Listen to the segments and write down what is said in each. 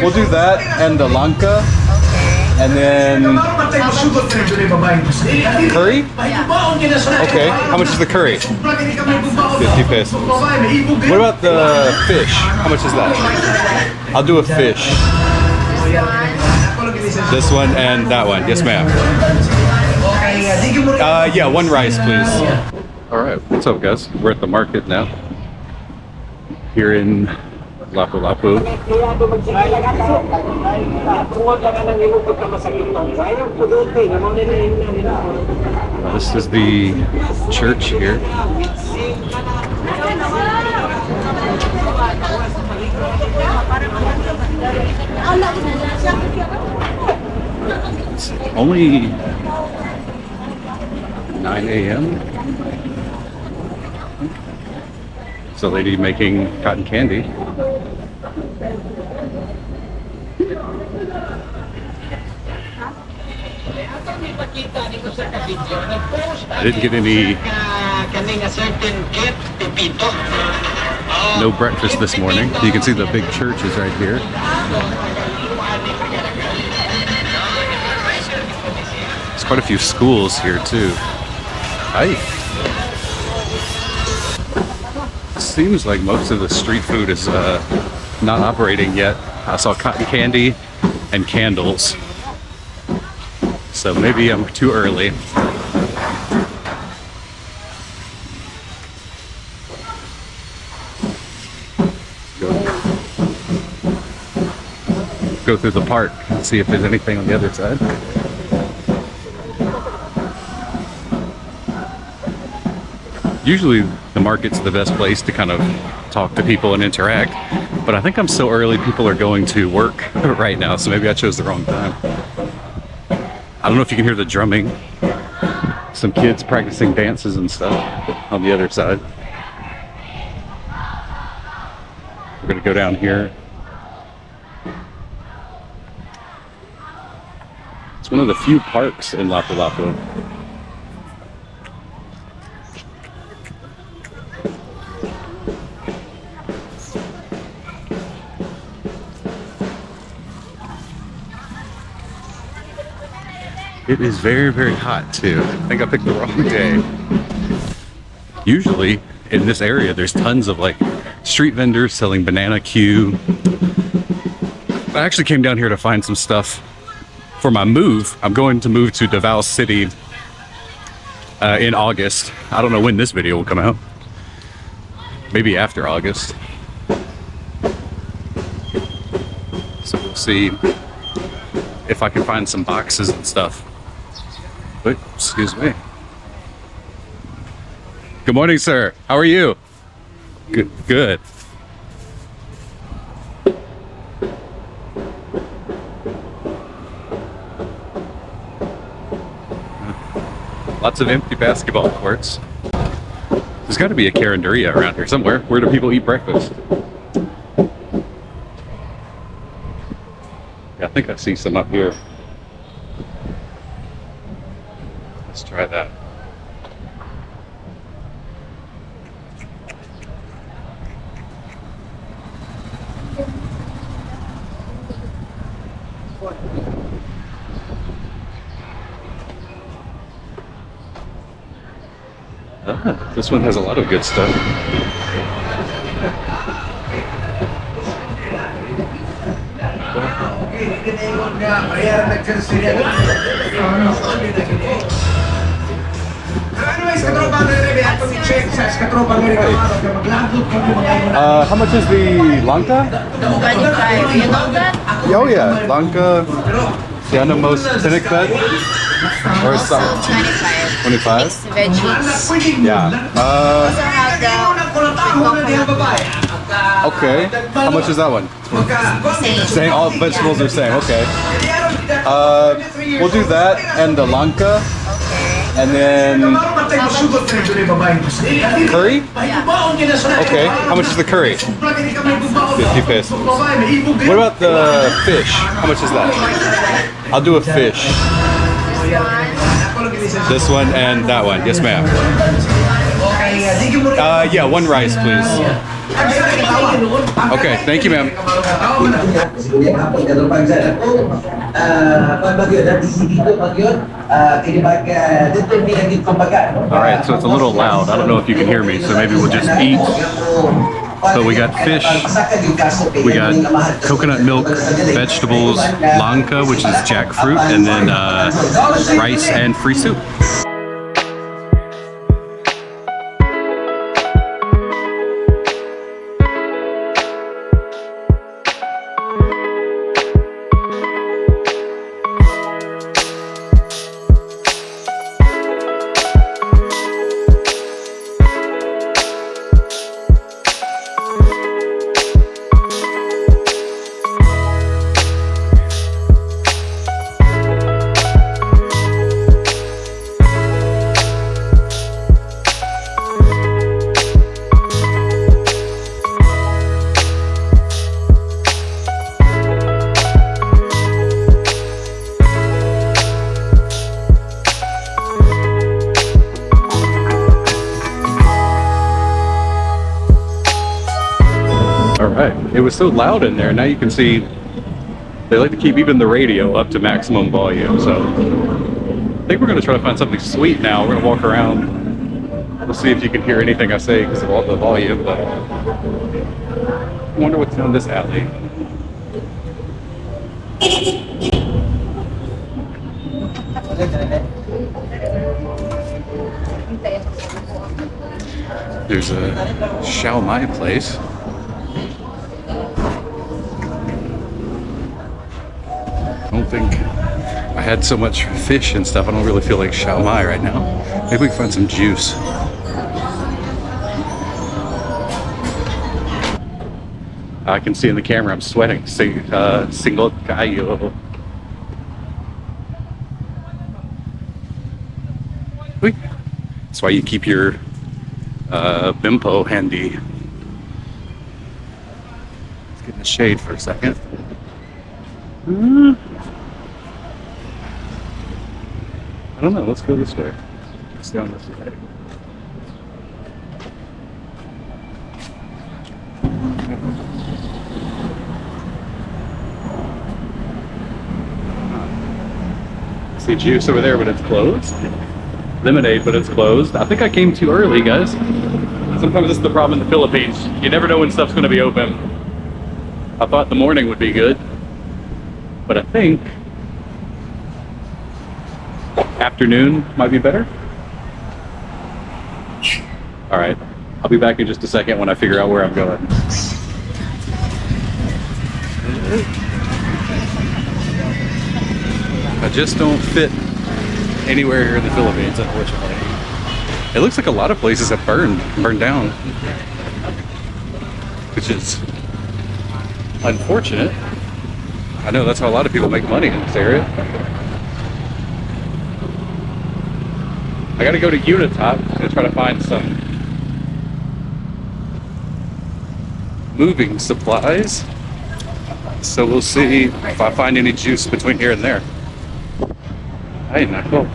we'll do that and the lanka. And then curry? Okay, how much is the curry? 50 pesos. What about the fish? How much is that? I'll do a fish. This one and that one. Yes, ma'am. Yeah, one rice, please. All right, what's up, guys? We're at the market now. Here in Lapu-Lapu. This is the church here. It's only 9 a.m. It's a lady making cotton candy. I didn't get any no breakfast this morning. You can see the big church is right here. There's quite a few schools here too. Hi. Seems like most of the street food is not operating yet. I saw cotton candy and candles. So maybe I'm too early. Go through the park and see if there's anything on the other side. Usually the market's the best place to kind of talk to people and interact, but I think I'm so early people are going to work right now, so maybe I chose the wrong time. I don't know if you can hear the drumming. Some kids practicing dances and stuff on the other side. We're gonna go down here. It's one of the few parks in Lapu-Lapu. It is very, very hot too. I think I picked the wrong day. Usually in this area, there's tons of like street vendors selling banana Q. I actually came down here to find some stuff for my move. I'm going to move to Davao City in August. I don't know when this video will come out. Maybe after August. So we'll see if I can find some boxes and stuff. But, excuse me. Good morning, sir. How are you? Good. Good. Lots of empty basketball courts. There's got to be a carinderia around here somewhere. Where do people eat breakfast? Yeah, I think I see some up here. Let's try that. Ah, this one has a lot of good stuff. How much is the lanka? 25. You know that? Oh yeah, lanka. Siya most tinikbet? Or is that 25? It's veggies. Yeah. Also have the Okay. How much is that one? same. Same. All vegetables are same. Okay. We'll do that and the lanka. And then curry? Okay, how much is the curry? 50 pesos. What about the fish? How much is that? I'll do a fish. This one and that one. Yes, ma'am. Yeah, one rice, please. Okay, thank you, ma'am. All right, so it's a little loud. I don't know if you can hear me, so maybe we'll just eat. So we got fish, we got coconut milk, vegetables, lanka, which is jackfruit, and then rice and free soup. It was so loud in there. Now you can see they like to keep even the radio up to maximum volume. So I think we're going to try to find something sweet now. We're going to walk around. We'll see if you can hear anything I say because of all the volume. But I wonder what's down this alley. There's a Shao Mai place. I don't think I had so much fish and stuff. I don't really feel like Shao Mai right now. Maybe we can find some juice. I can see in the camera I'm sweating. Single gallo. That's why you keep your bimpo handy. Let's get in the shade for a second. I don't know, let's go this way. Let's down this way. See juice over there, but it's closed. Lemonade, but it's closed. I think I came too early, guys. Sometimes it's the problem in the Philippines. You never know when stuff's gonna be open. I thought the morning would be good, but I think afternoon might be better. All right, I'll be back in just a second when I figure out where I'm going. I just don't fit anywhere here in the Philippines, unfortunately. It looks like a lot of places have burned down, which is unfortunate. I know that's how a lot of people make money in this area. I gotta go to Unitop and try to find some moving supplies. So we'll see if I find any juice between here and there. Ay, nako.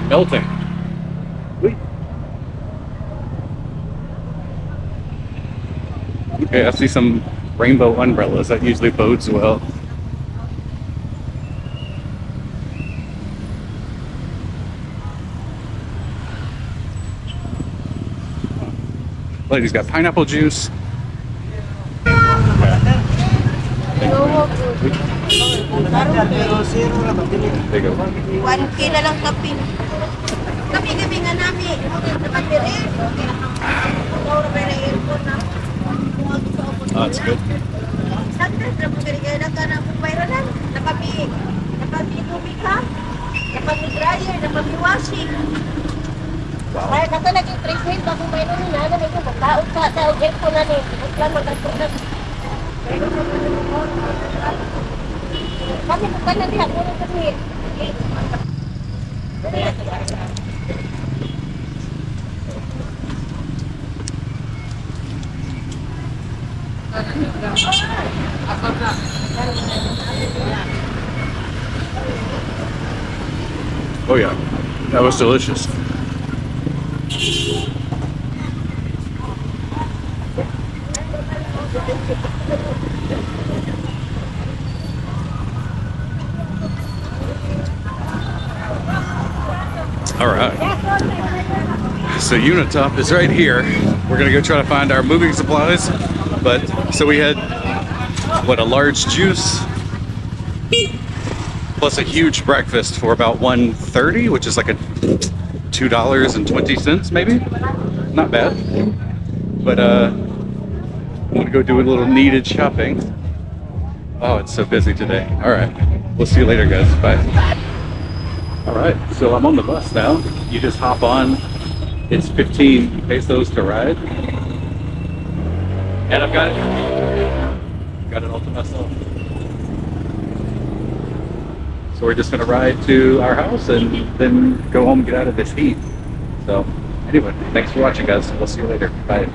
Melting. Wait. Okay, I see some rainbow umbrellas. That usually bodes well. Lady's got pineapple juice. There you go. 1K na lang kape. Kape nga namin. Dapat pere. Oh, that's good. Kaya kata naging treatment ako mayroon na nito magkaon ka sa aircon na nito. Plan magkaon. Kami bukan na diha kuno kasi. Oh yeah, that was delicious. All right. So Unitop is right here. We're gonna go try to find our moving supplies. But so we had what, a large juice plus a huge breakfast for about $1.30, which is like a $2.20 maybe. Not bad. But I'm gonna go do a little needed shopping. Oh, it's so busy today. All right. We'll see you later, guys. Bye. All right, so I'm on the bus now. You just hop on. It's 15 pesos to ride. And I've got it. Got it all to myself. So we're just gonna ride to our house and then go home and get out of this heat. So anyway, thanks for watching, guys. We'll see you later. Bye.